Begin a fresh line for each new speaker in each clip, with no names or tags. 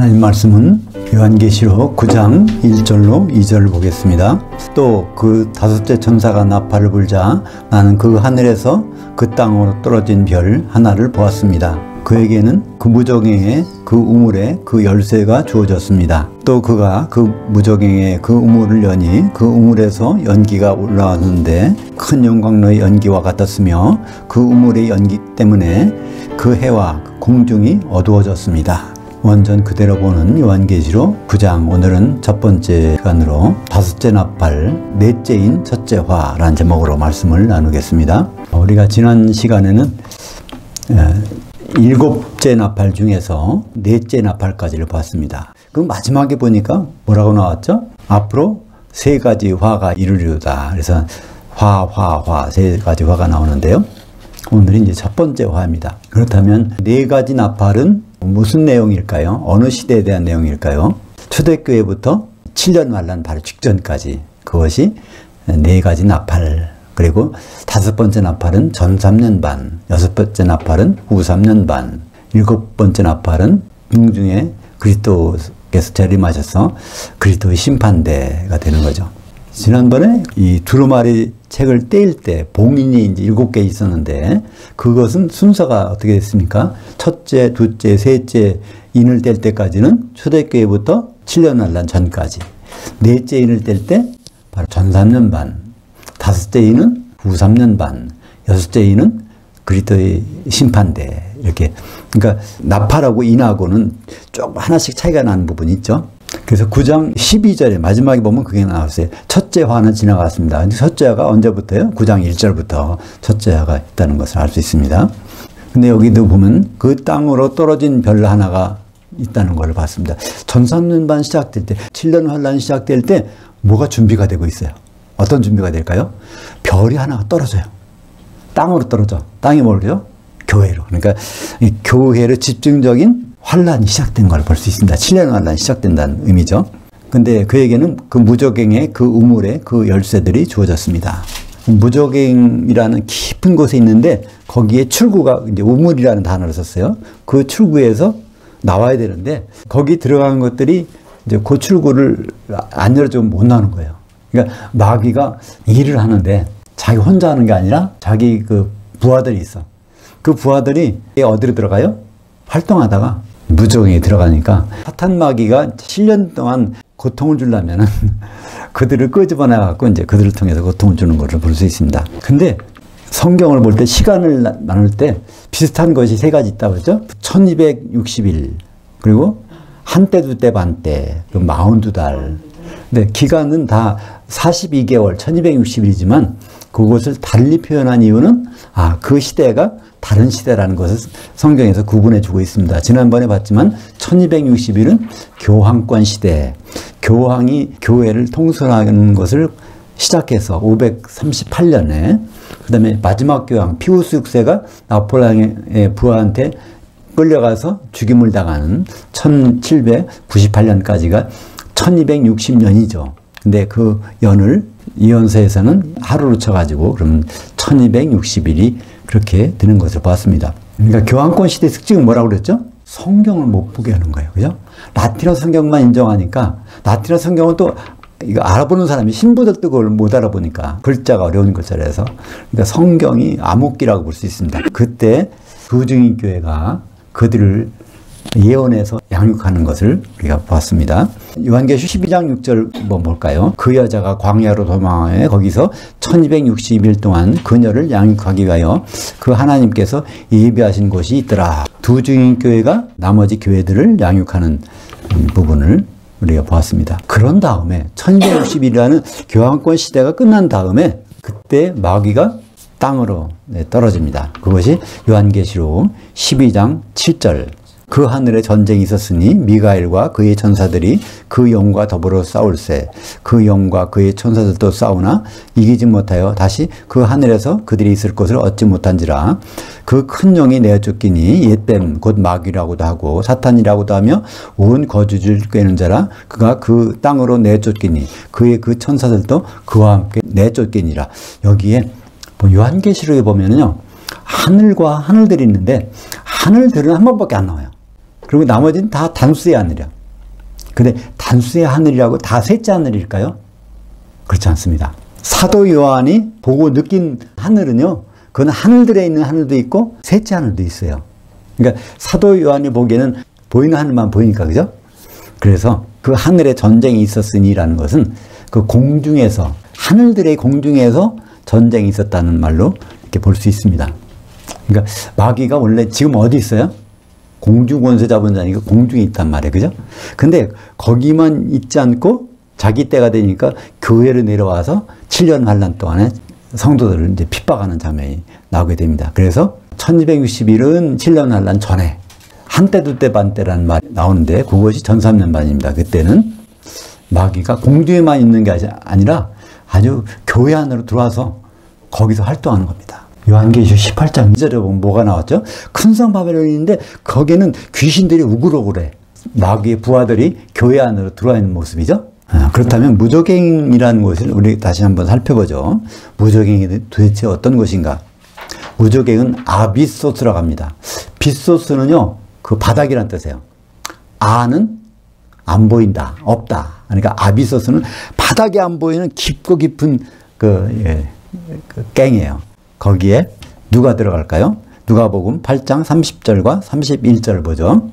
하나님 말씀은 요한계시록 9장 1절로 2절을 보겠습니다. 또 그 다섯째 천사가 나팔을 불자 나는 그 하늘에서 그 땅으로 떨어진 별 하나를 보았습니다. 그에게는 그 무저갱의 그 우물에 그 열쇠가 주어졌습니다. 또 그가 그 무저갱의 그 우물을 여니 그 우물에서 연기가 올라왔는데 큰 영광로의 연기와 같았으며 그 우물의 연기 때문에 그 해와 공중이 어두워졌습니다. 원전 그대로 보는 요한계시록 9장, 오늘은 첫 번째 시간으로 다섯째 나팔, 넷째인 첫째화라는 제목으로 말씀을 나누겠습니다. 우리가 지난 시간에는 일곱째 나팔 중에서 넷째 나팔까지를 봤습니다. 그 마지막에 보니까 뭐라고 나왔죠? 앞으로 세 가지 화가 이루리로다. 그래서 화 세 가지 화가 나오는데요. 오늘은 이제 첫 번째 화입니다. 그렇다면 네 가지 나팔은 무슨 내용일까요? 어느 시대에 대한 내용일까요? 초대교회부터 7년 만난 바로 직전까지, 그것이 네 가지 나팔. 그리고 다섯 번째 나팔은 전 3년 반, 여섯 번째 나팔은 후 3년 반, 일곱 번째 나팔은 궁중에 그리스도께서 재림하셔서 그리스도의 심판대가 되는 거죠. 지난번에 이 두루마리 책을 떼일 때 봉인이 이제 7개 있었는데 그것은 순서가 어떻게 됐습니까? 첫째, 둘째, 셋째 인을 뗄 때까지는 초대교회부터 7년 난란 전까지, 넷째 인을 뗄 때 바로 전 3년 반, 다섯째 인은 후 3년 반, 여섯째 인은 그리스도의 심판대, 이렇게. 그러니까 나팔하고 인하고는 조금 하나씩 차이가 나는 부분이 있죠. 그래서 9장 12절에 마지막에 보면 그게 나왔어요. 첫째 화는 지나갔습니다. 근데 첫째 화가 언제부터요? 9장 1절부터 첫째 화가 있다는 것을 알 수 있습니다. 근데 여기도 보면 그 땅으로 떨어진 별 하나가 있다는 걸 봤습니다. 전 3년 반 시작될 때, 7년 환란 시작될 때 뭐가 준비가 되고 있어요? 어떤 준비가 될까요? 별이 하나가 떨어져요. 땅으로 떨어져. 땅이 뭘요? 교회로. 그러니까 이 교회로 집중적인 환란이 시작된 걸 볼 수 있습니다. 7년 환란이 시작된다는 의미죠. 근데 그에게는 그 무저갱의 그 우물에 그 열쇠들이 주어졌습니다. 무저갱이라는 깊은 곳에 있는데 거기에 출구가 이제 우물이라는 단어를 썼어요. 그 출구에서 나와야 되는데 거기 들어간 것들이 이제 그 출구를 안 열어주면 못 나오는 거예요. 그러니까 마귀가 일을 하는데 자기 혼자 하는 게 아니라 자기 그 부하들이 있어. 그 부하들이 어디로 들어가요? 활동하다가 무저갱에 들어가니까 사탄 마귀가 7년 동안 고통을 주려면 그들을 끄집어내갖고 이제 그들을 통해서 고통을 주는 것을 볼 수 있습니다. 근데 성경을 볼 때 시간을 나눌 때 비슷한 것이 세 가지 있다고 했죠? 1260일, 그리고 한때, 두때, 반때, 42달. 근데 기간은 다 42개월, 1260일이지만 그것을 달리 표현한 이유는 그 시대가 다른 시대라는 것을 성경에서 구분해 주고 있습니다. 지난번에 봤지만 1260일은 교황권 시대, 교황이 교회를 통솔하는 것을 시작해서 538년에, 그 다음에 마지막 교황 피우스 6세가 나폴레옹의 부하한테 끌려가서 죽임을 당하는 1798년까지가 1260년이죠. 근데 그 연을 이언서에서는 하루로 쳐가지고 그러면 1260일이 그렇게 되는 것을 봤습니다. 그러니까 교황권 시대의 특징은 뭐라고 그랬죠? 성경을 못 보게 하는 거예요. 그죠? 라틴어 성경만 인정하니까, 라틴어 성경은 또 이거 알아보는 사람이 신부들도 그걸 못 알아보니까, 글자가 어려운 글자라서. 그러니까 성경이 암흑기라고 볼 수 있습니다. 그때 두중인교회가 그들을 예언해서 양육하는 것을 우리가 봤습니다. 요한계시록 12장 6절 한번 볼까요? 그 여자가 광야로 도망하여 거기서 1260일 동안 그녀를 양육하기 위하여 그 하나님께서 예비하신 곳이 있더라. 두중인교회가 나머지 교회들을 양육하는 부분을 우리가 보았습니다. 그런 다음에 1260일이라는 교황권 시대가 끝난 다음에 그때 마귀가 땅으로 떨어집니다. 그것이 요한계시록 12장 7절. 그 하늘에 전쟁이 있었으니 미가엘과 그의 천사들이 그 영과 더불어 싸울세. 그 영과 그의 천사들도 싸우나 이기지 못하여 다시 그 하늘에서 그들이 있을 곳을 얻지 못한지라. 그 큰 영이 내어 쫓기니 옛뱀 곧 마귀라고도 하고 사탄이라고도 하며 온 거주지를 꿰는 자라. 그가 그 땅으로 내쫓기니 그의 그 천사들도 그와 함께 내쫓기니라. 여기에 요한계시록에 보면은요, 하늘과 하늘들이 있는데 하늘들은 한 번밖에 안 나와요. 그리고 나머지는 다 단수의 하늘이야. 근데 단수의 하늘이라고 다 셋째 하늘일까요? 그렇지 않습니다. 사도 요한이 보고 느낀 하늘은요, 그건 하늘들에 있는 하늘도 있고 셋째 하늘도 있어요. 그러니까 사도 요한이 보기에는 보이는 하늘만 보이니까, 그죠? 그래서 그 하늘에 전쟁이 있었으니라는 것은 그 공중에서, 하늘들의 공중에서 전쟁이 있었다는 말로 이렇게 볼 수 있습니다. 그러니까 마귀가 원래 지금 어디 있어요? 공중 권세 잡은 자니까 공중에 있단 말이에요. 그죠? 근데 거기만 있지 않고 자기 때가 되니까 교회로 내려와서 7년 환란 동안에 성도들을 이제 핍박하는 장면이 나오게 됩니다. 그래서 1260일은 7년 환란 전에 한때 두때 반때라는 말이 나오는데 그것이 전삼년반입니다. 그때는 마귀가 공중에만 있는 게 아니라 아주 교회 안으로 들어와서 거기서 활동하는 겁니다. 요한계시록 18장 2절에 보면 뭐가 나왔죠? 큰 성 바벨론인데 거기는 귀신들이 우글우글해. 마귀의 부하들이 교회 안으로 들어와 있는 모습이죠. 그렇다면 무저갱이라는 것을 우리 다시 한번 살펴보죠. 무저갱이 도대체 어떤 것인가? 무저갱은 아비소스라고 합니다. 빗소스는요, 그 바닥이란 뜻이에요. 아는 안 보인다, 없다. 그러니까 아비소스는 바닥에 안 보이는 깊고 깊은 그 갱이에요. 거기에 누가 들어갈까요? 누가복음 8장 30절과 31절 보죠.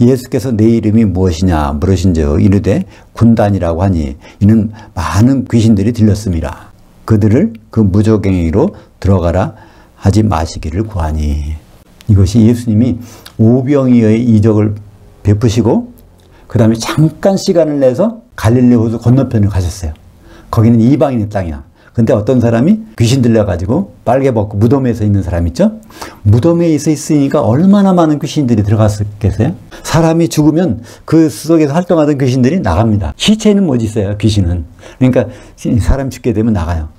예수께서 내 이름이 무엇이냐 물으신즉 이르되 군단이라고 하니 이는 많은 귀신들이 들렸음이라. 그들을 그 무저갱이로 들어가라 하지 마시기를 구하니. 이것이 예수님이 오병이어의 이적을 베푸시고 그 다음에 잠깐 시간을 내서 갈릴리 호수 건너편을 가셨어요. 거기는 이방인의 땅이야. 근데 어떤 사람이 귀신 들려가지고 빨개 벗고 무덤에서 있는 사람 있죠? 무덤에 있으니까 얼마나 많은 귀신들이 들어갔겠어요? 사람이 죽으면 그 속에서 활동하던 귀신들이 나갑니다. 시체는 못 있어요, 귀신은. 그러니까 사람이 죽게 되면 나가요.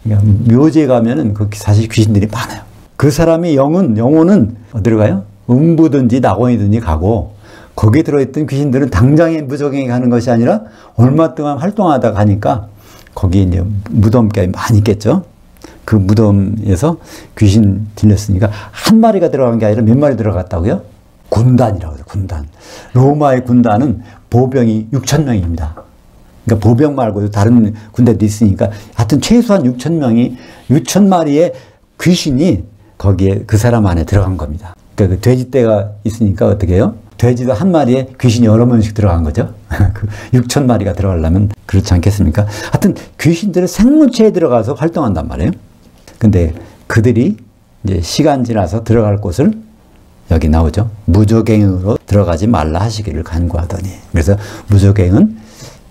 그러니까 묘지에 가면은 사실 귀신들이 많아요. 그 사람의 영혼은 어디로 가요? 음부든지 낙원이든지 가고, 거기에 들어있던 귀신들은 당장에 무저갱이 가는 것이 아니라 얼마 동안 활동하다 가니까 거기에 이제 무덤가에 많이 있겠죠. 그 무덤에서 귀신 들렸으니까 한 마리가 들어간 게 아니라 몇 마리 들어갔다고요? 군단이라고 해요, 군단. 로마의 군단은 보병이 6,000명입니다. 그러니까 보병 말고도 다른 군대도 있으니까 하여튼 최소한 6,000명이 6,000마리의 귀신이 거기에 그 사람 안에 들어간 겁니다. 그러니까 그 돼지떼가 있으니까 어떻게 해요? 돼지도 한 마리에 귀신이 여러 명씩 들어간 거죠. 그 6,000마리가 들어가려면 그렇지 않겠습니까? 하여튼 귀신들은 생물체에 들어가서 활동한단 말이에요. 근데 그들이 이제 시간 지나서 들어갈 곳을 여기 나오죠. 무저갱으로 들어가지 말라 하시기를 간구하더니. 그래서 무저갱은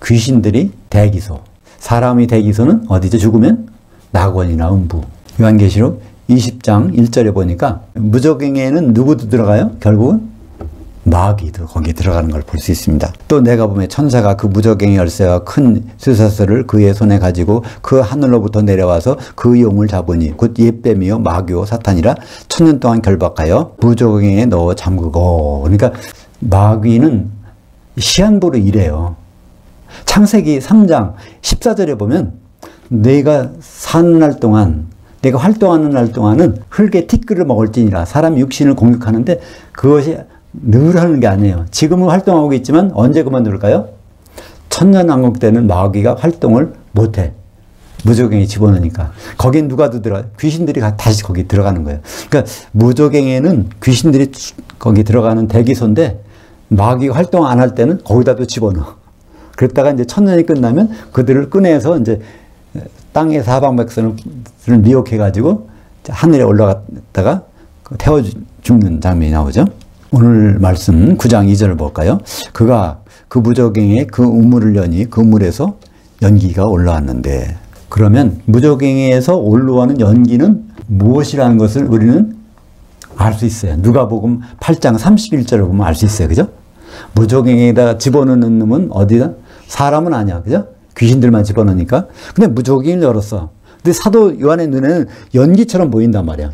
귀신들이 대기소. 사람이 대기소는 어디죠? 죽으면 낙원이나 음부. 요한계시록 20장 1절에 보니까 무저갱에는 누구도 들어가요? 결국은 마귀도 거기에 들어가는 걸 볼 수 있습니다. 또 내가 보면 천사가 그 무저갱이 열쇠와 큰 쇠사슬을 그의 손에 가지고 그 하늘로부터 내려와서 그 용을 잡으니 곧 옛뱀이요 마귀요 사탄이라 1000년 동안 결박하여 무저갱에 넣어 잠그고. 그러니까 마귀는 시한부로 일해요. 창세기 3장 14절에 보면 내가 사는 날 동안, 내가 활동하는 날 동안은 흙의 티끌을 먹을지니라. 사람이 육신을 공격하는데 그것이 늘 하는 게 아니에요. 지금은 활동하고 있지만 언제 그만둘까요? 천년왕국 때는 마귀가 활동을 못해. 무저갱이 집어넣으니까. 거긴 누가 들어가? 귀신들이 다시 거기 들어가는 거예요. 그러니까 무저갱에는 귀신들이 거기 들어가는 대기소인데 마귀가 활동 안 할 때는 거기다도 집어넣어. 그랬다가 이제 천년이 끝나면 그들을 꺼내서 이제 땅의 사방백성을 미혹해가지고 하늘에 올라갔다가 태워 죽는 장면이 나오죠. 오늘 말씀 9장 2절을 볼까요? 그가 그 무저갱에 그 우물을 여니 그 물에서 연기가 올라왔는데. 그러면 무저갱에서 올라오는 연기는 무엇이라는 것을 우리는 알 수 있어요. 누가복음 8장 31절을 보면 알 수 있어요. 그죠? 무저갱에다 집어넣는 놈은 어디다? 사람은 아니야. 그죠? 귀신들만 집어넣으니까. 근데 무저갱이를 열었어. 근데 사도 요한의 눈에는 연기처럼 보인단 말이야.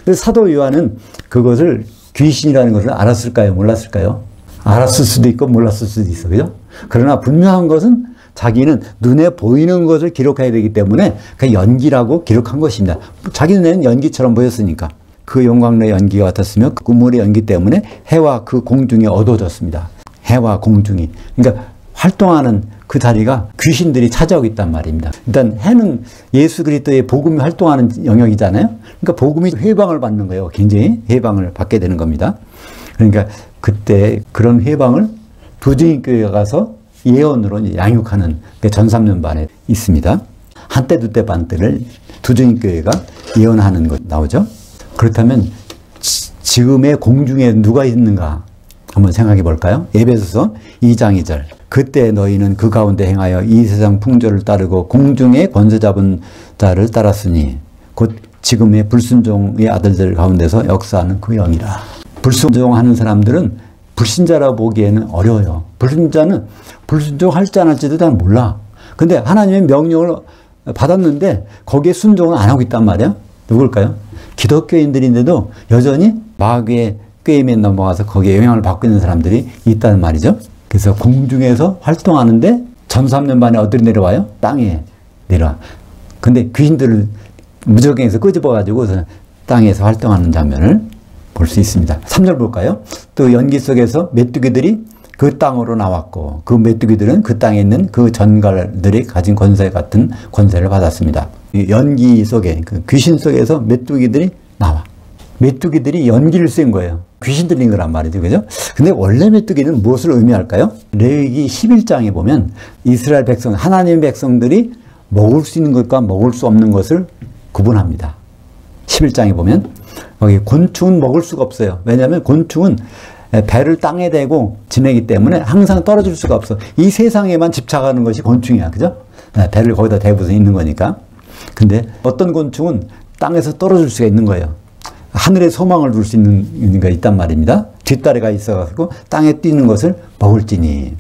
근데 사도 요한은 그것을 귀신이라는 것을 알았을까요? 몰랐을까요? 알았을 수도 있고 몰랐을 수도 있어. 그죠? 그러나 분명한 것은 자기는 눈에 보이는 것을 기록해야 되기 때문에 그 연기라고 기록한 것입니다. 자기 눈에는 연기처럼 보였으니까. 그 영광의 연기가 같았으며 그 우물의 연기 때문에 해와 그 공중이 어두워졌습니다. 해와 공중이. 그러니까 활동하는 그 자리가 귀신들이 차지하고 있단 말입니다. 일단 해는 예수 그리스도의 복음이 활동하는 영역이잖아요. 그러니까 복음이 회방을 받는 거예요. 굉장히 회방을 받게 되는 겁니다. 그러니까 그때 그런 회방을 두증인교회가 가서 예언으로 양육하는 전삼년반에 있습니다. 한때 두때 반때를 두증인교회가 예언하는 것 나오죠. 그렇다면 지금의 공중에 누가 있는가 한번 생각해 볼까요? 에베소서 2장 2절. 그때 너희는 그 가운데 행하여 이 세상 풍조를 따르고 공중의 권세 잡은 자를 따랐으니 곧 지금의 불순종의 아들들 가운데서 역사하는 그 영이라. 불순종하는 사람들은 불신자라 보기에는 어려워요. 불신자는 불순종할지 안 할지도 잘 몰라. 근데 하나님의 명령을 받았는데 거기에 순종을 안 하고 있단 말이야. 누굴까요? 기독교인들인데도 여전히 마귀의 꾀임에 넘어가서 거기에 영향을 받고 있는 사람들이 있다는 말이죠. 그래서 공중에서 활동하는데 전삼년반에 어디로 내려와요? 땅에 내려와. 근데 귀신들을 무적행에서 끄집어가지고 땅에서 활동하는 장면을 볼 수 있습니다. 3절 볼까요? 또 연기 속에서 메뚜기들이 그 땅으로 나왔고 그 메뚜기들은 그 땅에 있는 그 전갈들이 가진 권세 같은 권세를 받았습니다. 연기 속에 그 귀신 속에서 메뚜기들이 나와. 메뚜기들이 연기를 쓴 거예요. 귀신 들린 거란 말이죠. 그죠? 근데 원래 메뚜기는 무엇을 의미할까요? 레위기 11장에 보면 이스라엘 백성, 하나님의 백성들이 먹을 수 있는 것과 먹을 수 없는 것을 구분합니다. 11장에 보면 거기 곤충은 먹을 수가 없어요. 왜냐하면 곤충은 배를 땅에 대고 지내기 때문에 항상 떨어질 수가 없어. 이 세상에만 집착하는 것이 곤충이야. 그죠? 배를 거기다 대고서 있는 거니까. 근데 어떤 곤충은 땅에서 떨어질 수가 있는 거예요. 하늘에 소망을 둘 수 있는 게 있단 말입니다. 뒷다리가 있어가지고 땅에 뛰는 것을 먹을지니.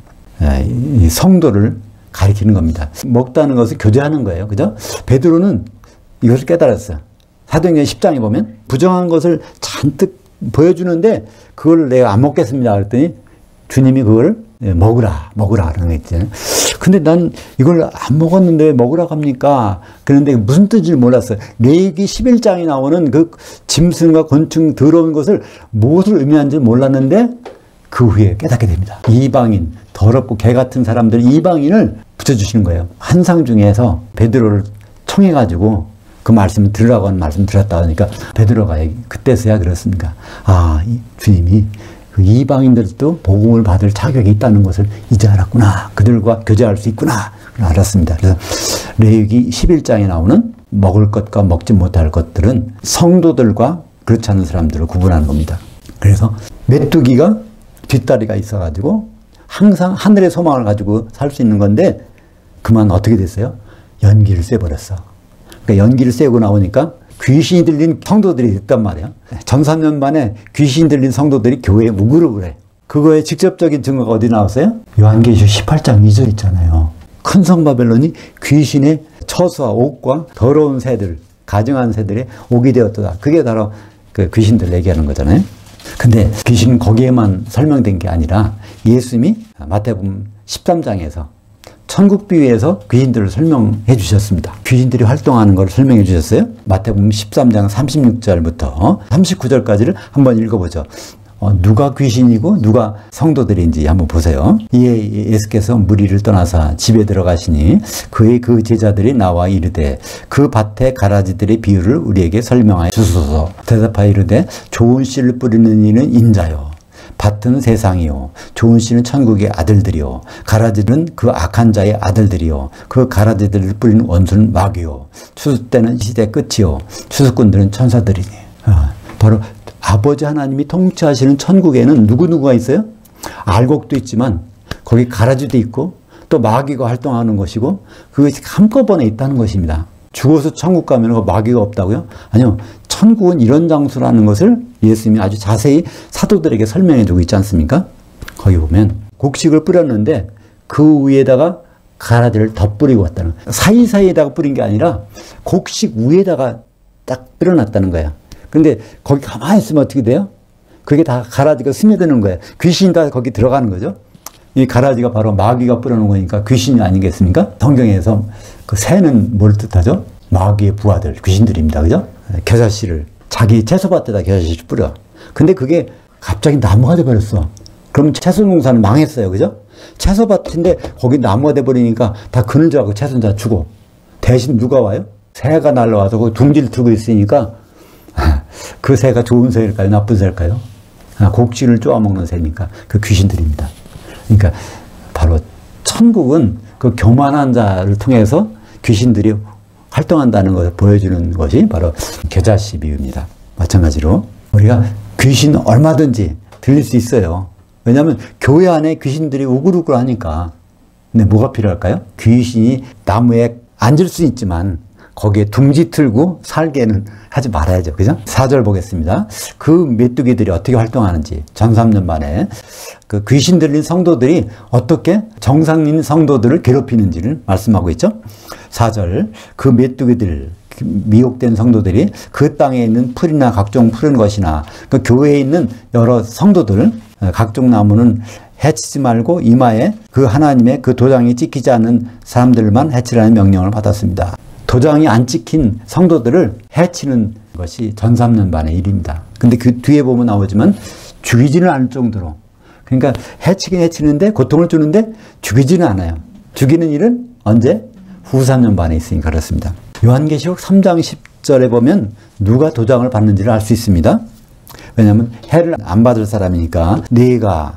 이 성도를 가리키는 겁니다. 먹다는 것을 교제하는 거예요. 그죠? 베드로는 이것을 깨달았어요. 사도행전 10장에 보면 부정한 것을 잔뜩 보여주는데 그걸 내가 안 먹겠습니다. 그랬더니 주님이 그걸 먹으라 그러는 거 있잖아요. 근데 난 이걸 안 먹었는데 왜 먹으라고 합니까? 그런데 무슨 뜻인지 몰랐어요. 레위기 11장에 나오는 그 짐승과 곤충 더러운 것을 무엇을 의미하는지 몰랐는데 그 후에 깨닫게 됩니다. 이방인, 더럽고 개 같은 사람들 이방인을 붙여주시는 거예요. 환상 중에서 베드로를 청해가지고 그 말씀을 들으라고 하는 말씀 들었다 하니까 베드로가 그때서야 그렇습니까? 아, 주님이 그 이방인들도 복음을 받을 자격이 있다는 것을 이제 알았구나. 그들과 교제할 수 있구나. 알았습니다. 그래서 레위기 11장에 나오는 먹을 것과 먹지 못할 것들은 성도들과 그렇지 않은 사람들을 구분하는 겁니다. 그래서 메뚜기가 뒷다리가 있어가지고 항상 하늘의 소망을 가지고 살 수 있는 건데 그만 어떻게 됐어요? 연기를 쐬버렸어. 그러니까 연기를 쐬고 나오니까 귀신이 들린 성도들이 있단 말이야. 전삼년 만에 귀신이 들린 성도들이 교회에 무그룹을 해. 그거의 직접적인 증거가 어디 나왔어요? 요한계시록 18장 2절 있잖아요. 큰 성 바벨론이 귀신의 처수와 옥과 더러운 새들, 가증한 새들이 옥이 되었다. 그게 바로 그 귀신들 얘기하는 거잖아요. 근데 귀신은 거기에만 설명된 게 아니라 예수님이 마태복음 13장에서 천국 비유에서 귀신들을 설명해 주셨습니다. 귀신들이 활동하는 걸 설명해 주셨어요. 마태복음 13장 36절부터 39절까지를 한번 읽어보죠. 누가 귀신이고 누가 성도들인지 한번 보세요. 이에 예수께서 무리를 떠나사 집에 들어가시니 그의 그 제자들이 나와 이르되 그 밭의 가라지들의 비유를 우리에게 설명하여 주소서. 대답하여 이르되 좋은 씨를 뿌리는 이는 인자요 밭은 세상이요 좋은 씨는 천국의 아들들이요 가라지는 그 악한 자의 아들들이요 그 가라지들을 뿌리는 원수는 마귀요 추수 때는 시대 끝이요 추수꾼들은 천사들이니. 바로 아버지 하나님이 통치하시는 천국에는 누구누구가 있어요? 알곡도 있지만 거기 가라지도 있고 또 마귀가 활동하는 것이고 그것이 한꺼번에 있다는 것입니다. 죽어서 천국 가면 마귀가 없다고요? 아니요. 천국은 이런 장소라는 것을 예수님이 아주 자세히 사도들에게 설명해 주고 있지 않습니까? 거기 보면 곡식을 뿌렸는데 그 위에다가 가라지를 덧뿌리고 왔다는 거예요. 사이사이에다가 뿌린 게 아니라 곡식 위에다가 딱 뿌려놨다는 거예요. 근데 거기 가만히 있으면 어떻게 돼요? 그게 다 가라지가 스며드는 거예요. 귀신이 다 거기 들어가는 거죠. 이 가라지가 바로 마귀가 뿌려놓은 거니까 귀신이 아니겠습니까? 성경에서 그 새는 뭘 뜻하죠? 마귀의 부하들, 귀신들입니다. 그죠? 겨자씨를 자기 채소밭에다 겨자씨를 뿌려. 근데 그게 갑자기 나무가 돼버렸어. 그럼 채소 농사는 망했어요. 그죠? 채소밭인데 거기 나무가 돼버리니까 다 그늘 줄 알고 채소는 다 죽어. 대신 누가 와요? 새가 날라와서 그 둥지를 틀고 있으니까 그 새가 좋은 새일까요? 나쁜 새일까요? 곡식을 쪼아먹는 새니까 그 귀신들입니다. 그러니까 바로 천국은 그 교만한 자를 통해서 귀신들이 활동한다는 것을 보여주는 것이 바로 겨자씨 비유입니다. 마찬가지로 우리가 귀신 얼마든지 들릴 수 있어요. 왜냐하면 교회 안에 귀신들이 우글우글 하니까. 근데 뭐가 필요할까요? 귀신이 나무에 앉을 수 있지만 거기에 둥지 틀고 살게는 하지 말아야죠. 그죠? 4절 보겠습니다. 그 메뚜기들이 어떻게 활동하는지, 전 3년 만에 그 귀신 들린 성도들이 어떻게 정상인 성도들을 괴롭히는지를 말씀하고 있죠. 4절, 그 메뚜기들, 미혹된 성도들이 그 땅에 있는 풀이나 각종 푸른 것이나 그 교회에 있는 여러 성도들, 각종 나무는 해치지 말고 이마에 그 하나님의 그 도장이 찍히지 않는 사람들만 해치라는 명령을 받았습니다. 도장이 안 찍힌 성도들을 해치는 것이 전 3년 반의 일입니다. 근데 그 뒤에 보면 나오지만 죽이지는 않을 정도로, 그러니까 해치긴 해치는데 고통을 주는데 죽이지는 않아요. 죽이는 일은 언제? 후 3년 반에 있으니까 그렇습니다. 요한계시록 3장 10절에 보면 누가 도장을 받는지를 알 수 있습니다. 왜냐하면 해를 안 받을 사람이니까, 네가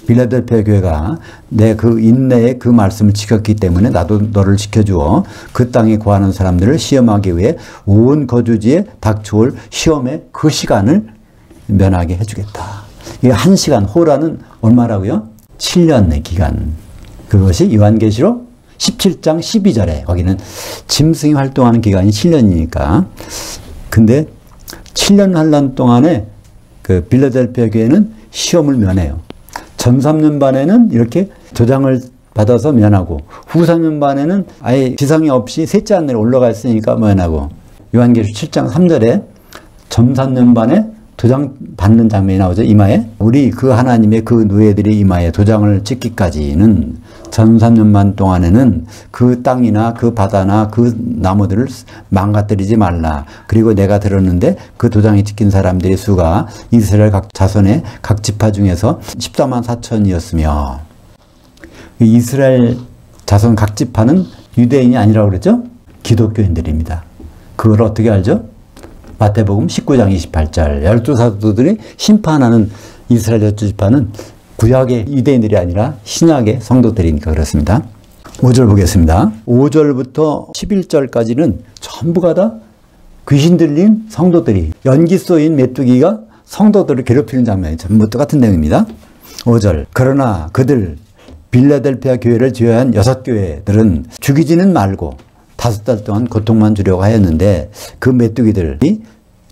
빌라델피아 교회가 내 그 인내의 그 말씀을 지켰기 때문에 나도 너를 지켜주어 그 땅에 거하는 사람들을 시험하기 위해 온 거주지에 닥쳐올 시험의 그 시간을 면하게 해주겠다. 이게 1시간, 호라는 얼마라고요? 7년의 기간. 그것이 요한계시록 17장 12절에 거기는 짐승이 활동하는 기간이 7년이니까. 근데 7년 환란 동안에 그 빌라델피아 교회는 시험을 면해요. 전 3년 반에는 이렇게 도장을 받아서 면하고, 후 3년 반에는 아예 지상이 없이 셋째 하늘에 올라가 있으니까 면하고, 요한계시록 7장 3절에 전 3년 반에 도장 받는 장면이 나오죠. 이마에. 우리 그 하나님의 그 노예들이 이마에 도장을 찍기까지는 전 3년 반 동안에는 그 땅이나 그 바다나 그 나무들을 망가뜨리지 말라. 그리고 내가 들었는데 그 도장이 찍힌 사람들의 수가 이스라엘 각 자손의 각 지파 중에서 14만 4천이었으며, 이스라엘 자손 각 지파는 유대인이 아니라고 그랬죠? 기독교인들입니다. 그걸 어떻게 알죠? 마태복음 19장 28절 12사도들이 심판하는 이스라엘 12지파는 구약의 유대인들이 아니라 신약의 성도들이니까 그렇습니다. 5절 보겠습니다. 5절부터 11절까지는 전부가 다 귀신 들린 성도들이, 연기 쏘인 메뚜기가 성도들을 괴롭히는 장면이 전부 똑같은 내용입니다. 5절, 그러나 그들 빌라델피아 교회를 제외한 6교회들은 죽이지는 말고 5달 동안 고통만 주려고 하였는데 그 메뚜기들이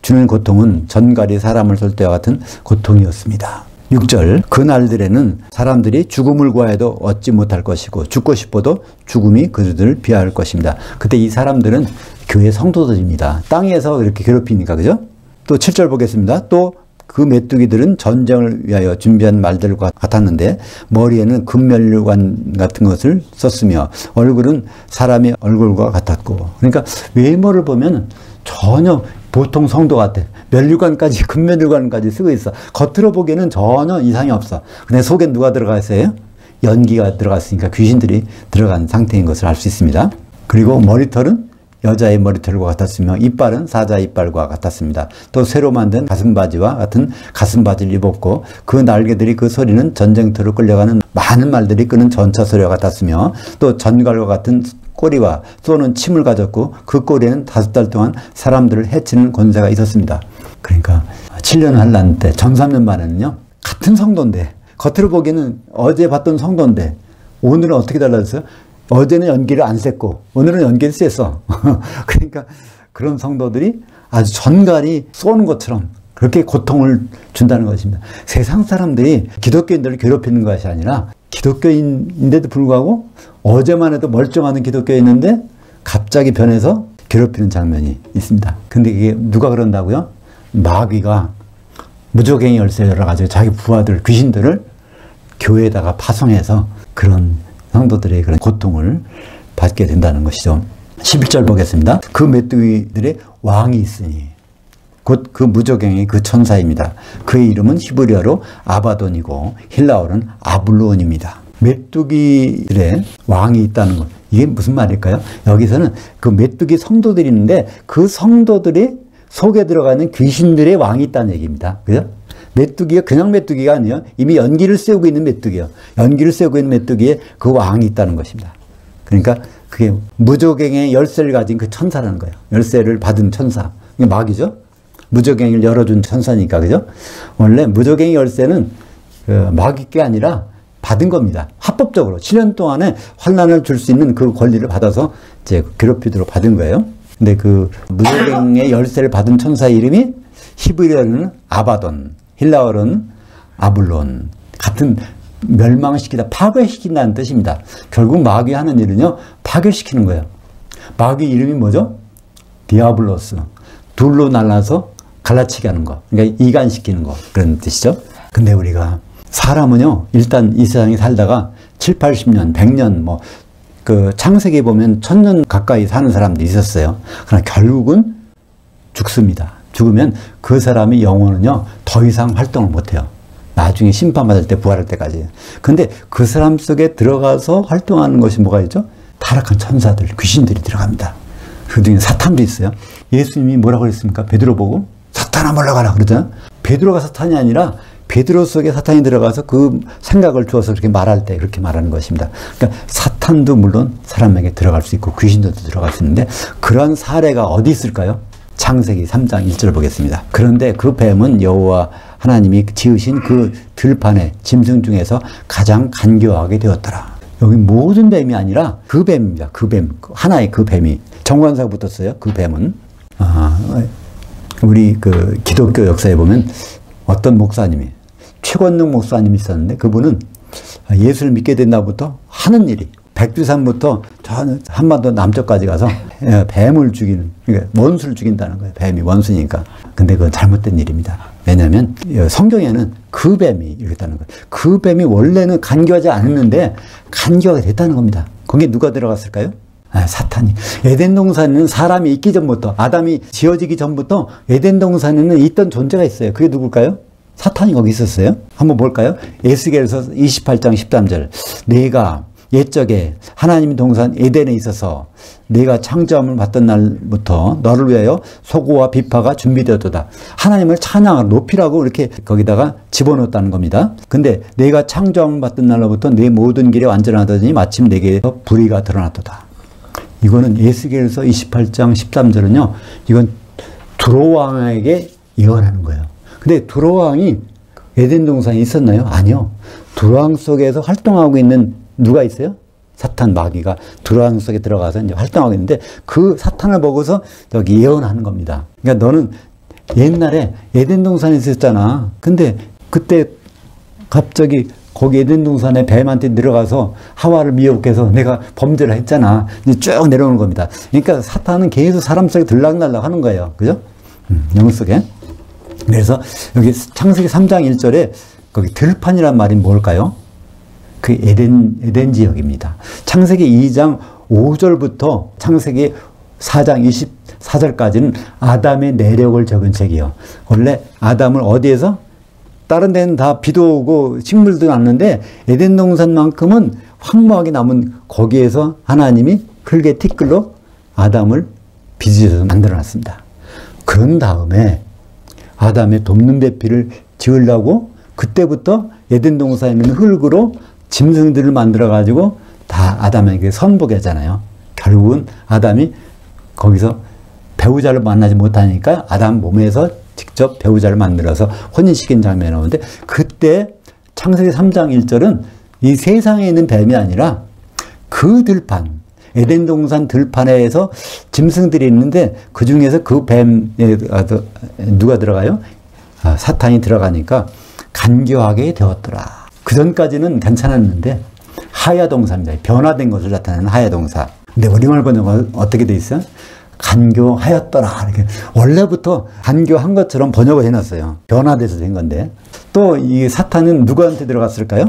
주는 고통은 전갈이 사람을 쏠 때와 같은 고통이었습니다. 6절, 그 날들에는 사람들이 죽음을 구하여도 얻지 못할 것이고 죽고 싶어도 죽음이 그들을 비할 것입니다. 그때 이 사람들은 교회 성도들입니다. 땅에서 이렇게 괴롭히니까, 그죠? 또 7절 보겠습니다. 또 그 메뚜기들은 전쟁을 위하여 준비한 말들과 같았는데 머리에는 금면류관 같은 것을 썼으며 얼굴은 사람의 얼굴과 같았고, 그러니까 외모를 보면 전혀 보통 성도 같아. 면류관까지, 금면류관까지 쓰고 있어. 겉으로 보기에는 전혀 이상이 없어. 근데 속에 누가 들어가 있어요? 연기가 들어갔으니까 귀신들이 들어간 상태인 것을 알 수 있습니다. 그리고 머리털은 여자의 머리털과 같았으며 이빨은 사자의 이빨과 같았습니다. 또 새로 만든 가슴바지와 같은 가슴바지를 입었고 그 날개들이, 그 소리는 전쟁터로 끌려가는 많은 말들이 끄는 전차 소리와 같았으며 또 전갈과 같은 꼬리와 쏘는 침을 가졌고 그 꼬리에는 5달 동안 사람들을 해치는 권세가 있었습니다. 그러니까 7년 환란 때, 전 3년 만에는요, 같은 성도인데, 겉으로 보기에는 어제 봤던 성도인데 오늘은 어떻게 달라졌어요? 어제는 연기를 안 쐈고 오늘은 연기를 쐈어. 그러니까 그런 성도들이 아주 전갈이 쏘는 것처럼 그렇게 고통을 준다는 것입니다. 세상 사람들이 기독교인들을 괴롭히는 것이 아니라 기독교인인데도 불구하고 어제만 해도 멀쩡한 기독교인인데 갑자기 변해서 괴롭히는 장면이 있습니다. 근데 이게 누가 그런다고요? 마귀가 무조갱이 열쇠 열어가지고 자기 부하들, 귀신들을 교회에다가 파송해서 그런 성도들의 그런 고통을 받게 된다는 것이죠. 11절 보겠습니다. 그 메뚜기들의 왕이 있으니, 곧 그 무저갱의 그 천사입니다. 그의 이름은 히브리어로 아바돈이고 힐라어는 아블론입니다. 메뚜기들의 왕이 있다는 것. 이게 무슨 말일까요? 여기서는 그 메뚜기 성도들이 있는데 그 성도들이 속에 들어가는 귀신들의 왕이 있다는 얘기입니다. 그죠? 메뚜기가 그냥 메뚜기가 아니에요. 이미 연기를 세우고 있는 메뚜기예요. 연기를 세우고 있는 메뚜기에 그 왕이 있다는 것입니다. 그러니까 그게 무저갱의 열쇠를 가진 그 천사라는 거예요. 열쇠를 받은 천사. 이게 마귀죠? 무저갱을 열어준 천사니까, 그죠? 원래 무저갱의 열쇠는 그 마귀께 아니라 받은 겁니다. 합법적으로 7년 동안에 환난을 줄 수 있는 그 권리를 받아서 이제 괴롭히도록 받은 거예요. 근데 그 무저갱의 열쇠를 받은 천사의 이름이 히브리어는 아바돈, 힐라어는 아블론. 같은 멸망시키다, 파괴시킨다는 뜻입니다. 결국 마귀 하는 일은요, 파괴시키는 거예요. 마귀 이름이 뭐죠? 디아블로스. 둘로 날라서 갈라치게 하는 거. 그러니까 이간시키는 거. 그런 뜻이죠. 근데 우리가 사람은요, 일단 이 세상에 살다가 7, 80년, 100년, 뭐, 그 창세기에 보면 1000년 가까이 사는 사람도 있었어요. 그러나 결국은 죽습니다. 죽으면 그 사람의 영혼은요, 더 이상 활동을 못해요. 나중에 심판받을 때, 부활할 때까지. 근데 그 사람 속에 들어가서 활동하는 것이 뭐가 있죠? 타락한 천사들, 귀신들이 들어갑니다. 그 중에 사탄도 있어요. 예수님이 뭐라고 그랬습니까? 베드로 보고 사탄아 물러가라 그러잖아요. 베드로가 사탄이 아니라 베드로 속에 사탄이 들어가서 그 생각을 주어서 그렇게 말할 때 그렇게 말하는 것입니다. 그러니까 사탄도 물론 사람에게 들어갈 수 있고 귀신들도 들어갈 수 있는데 그런 사례가 어디 있을까요? 창세기 3장 1절 보겠습니다. 그런데 그 뱀은 여호와 하나님이 지으신 그 들판의 짐승 중에서 가장 간교하게 되었더라. 여기 모든 뱀이 아니라 그 뱀입니다. 그 뱀, 하나의 그 뱀이 정관사가 붙었어요. 그 뱀은 우리 그 기독교 역사에 보면 어떤 목사님이 최권능 목사님이 있었는데 그분은 예수를 믿게 된 날부터 하는 일이 백두산부터 저 한반도 남쪽까지 가서 뱀을 죽이는, 그러니까 원수를 죽인다는 거예요. 뱀이 원수니까. 근데 그건 잘못된 일입니다. 왜냐하면 성경에는 그 뱀이 이랬다는 거예요. 그 뱀이 원래는 간교하지 않았는데 간교가 됐다는 겁니다. 거기에 누가 들어갔을까요? 사탄이. 에덴 동산에는 사람이 있기 전부터, 아담이 지어지기 전부터 에덴 동산에는 있던 존재가 있어요. 그게 누굴까요? 사탄이 거기 있었어요. 한번 볼까요? 에스겔서 28장 13절. 내가 옛적에 하나님 동산 에덴에 있어서 내가 창조함을 받던 날부터 너를 위하여 소고와 비파가 준비되었도다. 하나님을 찬양하라, 높이라고 이렇게 거기다가 집어넣었다는 겁니다. 근데 내가 창조함을 받던 날로부터 내 모든 길에 완전하더니 마침 내게서 불의가 드러났도다. 이거는 에스겔서 28장 13절은요. 이건 두로왕에게 예언하는 거예요. 근데 두로왕이 에덴 동산에 있었나요? 아니요. 두로왕 속에서 활동하고 있는 누가 있어요? 사탄, 마귀가 두로왕 속에 들어가서 이제 활동하고 있는데 그 사탄을 보고서 여기 예언하는 겁니다. 그러니까 너는 옛날에 에덴 동산에 있었잖아. 근데 그때 갑자기 거기 에덴 동산에 뱀한테 들어가서 하와를 미혹해서 내가 범죄를 했잖아. 이제 쭉 내려오는 겁니다. 그러니까 사탄은 계속 사람 속에 들락날락 하는 거예요. 그죠? 영혼 속에. 그래서 여기 창세기 3장 1절에 거기 들판이란 말이 뭘까요? 그 에덴 지역입니다. 창세기 2장 5절부터 창세기 4장 24절까지는 아담의 내력을 적은 책이에요. 원래 아담을 어디에서? 다른 데는 다 비도 오고 식물도 났는데 에덴 동산만큼은 황무하게 남은 거기에서 하나님이 흙의 티끌로 아담을 빚으셔서 만들어놨습니다. 그런 다음에 아담의 돕는 배필을 지으려고 그때부터 에덴 동산에 있는 흙으로 짐승들을 만들어가지고 다 아담에게 선보게 하잖아요. 결국은 아담이 거기서 배우자를 만나지 못하니까 아담 몸에서 직접 배우자를 만들어서 혼인시킨 장면이 나오는데 그때 창세기 3장 1절은 이 세상에 있는 뱀이 아니라 그 들판, 에덴 동산 들판에서 짐승들이 있는데 그 중에서 그 뱀에 누가 들어가요? 사탄이 들어가니까 간교하게 되었더라. 그 전까지는 괜찮았는데 하야동사입니다. 변화된 것을 나타내는 하야동사. 근데 우리말 번역은 어떻게 돼 있어요? 간교하였더라. 이렇게 원래부터 간교한 것처럼 번역을 해놨어요. 변화돼서 된 건데 또 이 사탄은 누구한테 들어갔을까요?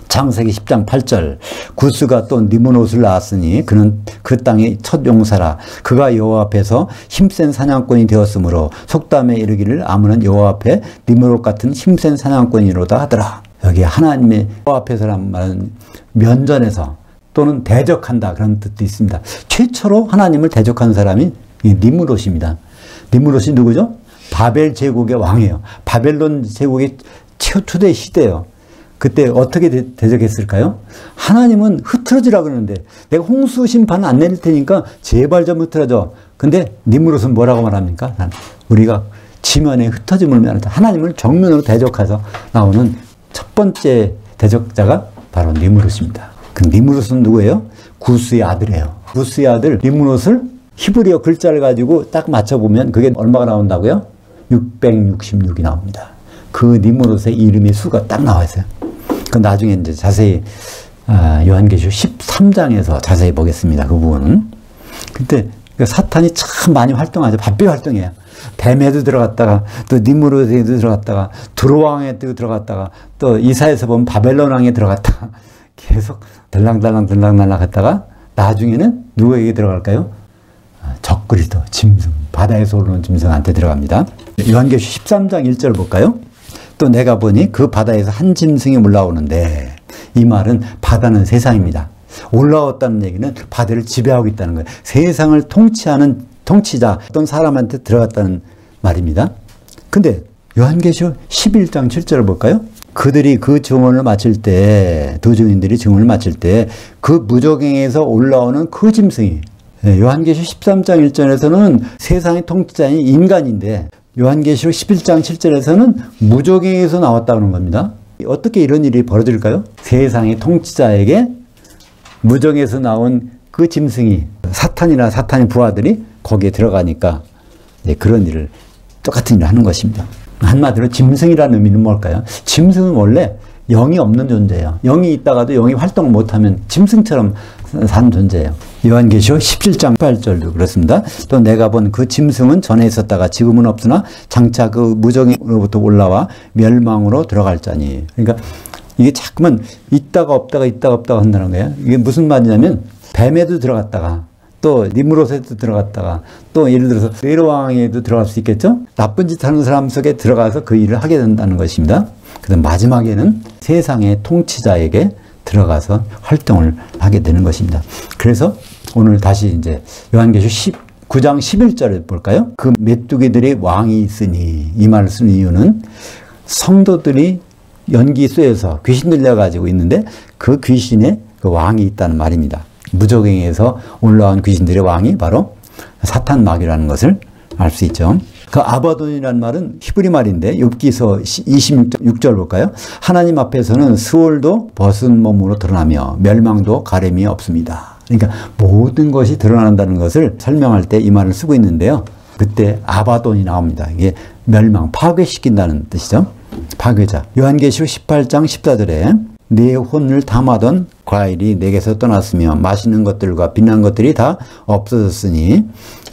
창세기 10장 8절 구스가 또 니므롯을 낳았으니 그는 그 땅의 첫 용사라. 그가 여호와 앞에서 힘센 사냥꾼이 되었으므로 속담에 이르기를 아무는 여호와 앞에 니므롯 같은 힘센 사냥꾼이로다 하더라. 여기 하나님의 여호와 앞에서란 말은 면전에서 또는 대적한다 그런 뜻도 있습니다. 최초로 하나님을 대적한 사람이 니므롯입니다. 니므롯이 누구죠? 바벨 제국의 왕이에요. 바벨론 제국의 초대 시대예요. 그때 어떻게 대적했을까요? 하나님은 흐트러지라 그러는데 내가 홍수 심판 안 내릴 테니까 제발 좀 흐트러져. 근데 니므롯은 뭐라고 말합니까? 우리가 지면에 흩어짐을 면하다. 하나님을 정면으로 대적해서 나오는 첫 번째 대적자가 바로 니므롯입니다. 그 니므롯은 누구예요? 구스의 아들이에요. 구스의 아들 니므롯을 히브리어 글자를 가지고 딱 맞춰보면 그게 얼마가 나온다고요? 666이 나옵니다. 그 니므롯의 이름의 수가 딱 나와 있어요. 그 나중에 이제 자세히 요한계시록 13장에서 자세히 보겠습니다. 그 부분은. 그때 사탄이 참 많이 활동하죠. 바삐 활동해요. 뱀에도 들어갔다가 또 니므롯에도 들어갔다가 두로왕에도 들어갔다가 또 이사야에서 보면 바벨론 왕에 들어갔다가 계속 들랑달랑 했다가 나중에는 누구에게 들어갈까요? 적그리스도 짐승, 바다에서 올라온 짐승한테 들어갑니다. 요한계시록 13장 1절 볼까요? 또 내가 보니 그 바다에서 한 짐승이 올라오는데, 이 말은 바다는 세상입니다. 올라왔다는 얘기는 바다를 지배하고 있다는 거예요. 세상을 통치하는 통치자, 어떤 사람한테 들어갔다는 말입니다. 근데 요한계시록 11장 7절을 볼까요? 그들이 그 증언을 마칠 때, 두 증인들이 증언을 마칠 때 그 무저갱에서 올라오는 그 짐승이, 요한계시록 13장 1절에서는 세상의 통치자인 인간인데 요한계시록 11장 7절에서는 무저갱에서 나왔다는 겁니다. 어떻게 이런 일이 벌어질까요? 세상의 통치자에게 무저갱에서 나온 그 짐승이, 사탄이나 사탄의 부하들이 거기에 들어가니까 그런 일을, 똑같은 일을 하는 것입니다. 한마디로 짐승이라는 의미는 뭘까요? 짐승은 원래 영이 없는 존재예요. 영이 있다가도 영이 활동을 못하면 짐승처럼 사는 존재예요. 요한계시록 17장 8절도 그렇습니다. 또 내가 본 그 짐승은 전에 있었다가 지금은 없으나 장차 그 무정으로부터 올라와 멸망으로 들어갈 자니. 그러니까 이게 자꾸만 있다가 없다가 한다는 거예요. 이게 무슨 말이냐면 뱀에도 들어갔다가 또 니므롯에도 들어갔다가 또 예를 들어서 네로왕에도 들어갈 수 있겠죠. 나쁜 짓 하는 사람 속에 들어가서 그 일을 하게 된다는 것입니다. 그다음 마지막에는 세상의 통치자에게 들어가서 활동을 하게 되는 것입니다. 그래서 오늘 다시 이제 요한계시록 19장 11절을 볼까요? 그 메뚜기들이 왕이 있으니, 이 말을 쓰는 이유는 성도들이 연기 쇠에서 귀신 들려가지고 있는데 그 귀신에 그 왕이 있다는 말입니다. 무저갱에서 올라온 귀신들의 왕이 바로 사탄 마귀라는 것을 알 수 있죠. 그 아바돈이라는 말은 히브리 말인데 욥기서 26절 볼까요? 하나님 앞에서는 스월도 벗은 몸으로 드러나며 멸망도 가림이 없습니다. 그러니까 모든 것이 드러난다는 것을 설명할 때 이 말을 쓰고 있는데요. 그때 아바돈이 나옵니다. 이게 멸망, 파괴시킨다는 뜻이죠. 파괴자. 요한계시록 18장 14절에 내 혼을 담아던 과일이 내게서 떠났으며 맛있는 것들과 빛난 것들이 다 없어졌으니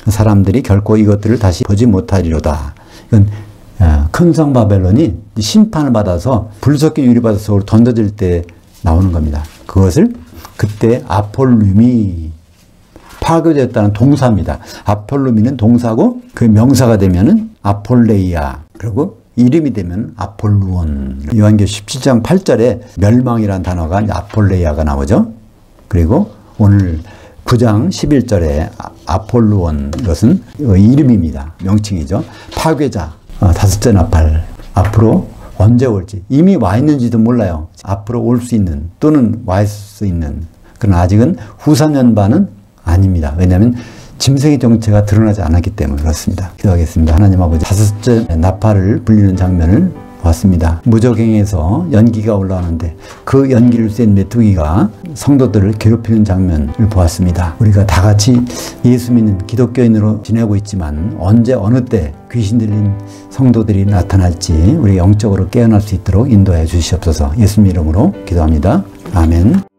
사람들이 결코 이것들을 다시 보지 못하리로다. 이건 큰 성 바벨론이 심판을 받아서 불 섞인 유리바다속으로 던져질 때 나오는 겁니다. 그것을 그때 아폴룸이 파괴되었다는 동사입니다. 아폴룸이는 동사고 그 명사가 되면은 아폴레이아, 그리고 이름이 되면 아폴루온. 요한계시록 17장 8절에 멸망이라는 단어가 아폴레이아가 나오죠. 그리고 오늘 9장 11절에 아폴루온, 이것은 이름입니다. 명칭이죠. 파괴자, 다섯째 나팔, 앞으로 언제 올지, 이미 와 있는지도 몰라요. 앞으로 올 수 있는 또는 와 있을 수 있는, 그러나 아직은 후사년반은 아닙니다. 왜냐하면 짐승의 정체가 드러나지 않았기 때문에 그렇습니다. 기도하겠습니다. 하나님 아버지, 다섯째 나팔을 불리는 장면을 보았습니다. 무저갱에서 연기가 올라오는데 그 연기를 쐰 메뚜기가 성도들을 괴롭히는 장면을 보았습니다. 우리가 다 같이 예수 믿는 기독교인으로 지내고 있지만 언제 어느 때 귀신 들린 성도들이 나타날지 우리 영적으로 깨어날 수 있도록 인도해 주시옵소서. 예수님 이름으로 기도합니다. 아멘.